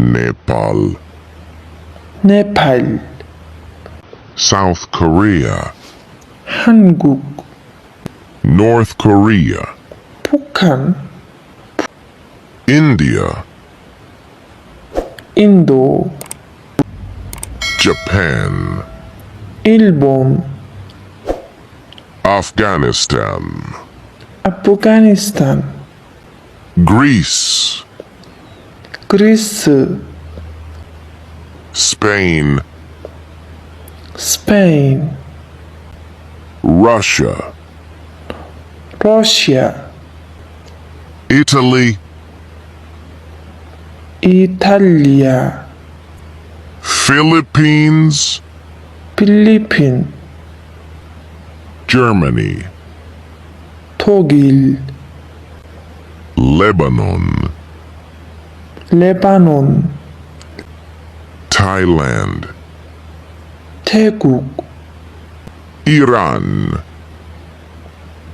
Nepal, 네팔, South Korea, 한국, North Korea, 북한, India, 인도, Japan, 일본, Afghanistan, 아프가니스탄, Greece, 그리스, Spain, 스페인, Russia, 러시아, Italy, 이탈리아, Philippines, 필리핀, Germany, 독일, Lebanon, 레바논, Thailand, 태국, Iran,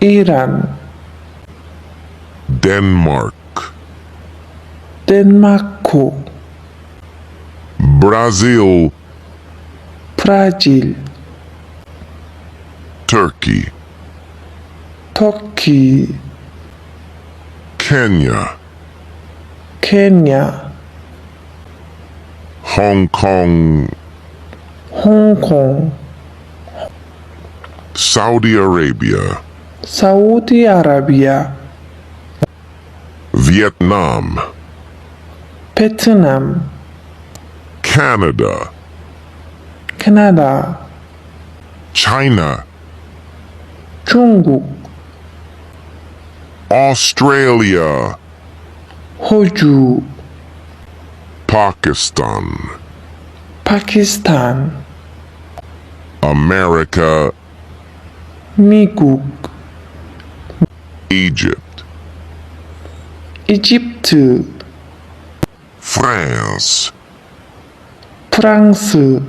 이란, Denmark, 덴마크, Brazil, 브라질, Turkey, 터키, Kenya, 케냐, Hong Kong, 홍콩, Saudi Arabia, 사우디아라비아, Vietnam, 베트남, Canada, 캐나다, China, 중국, Australia, 호주, Pakistan, 파키스탄, America, 미국, Egypt, 이집트, France, 프랑스,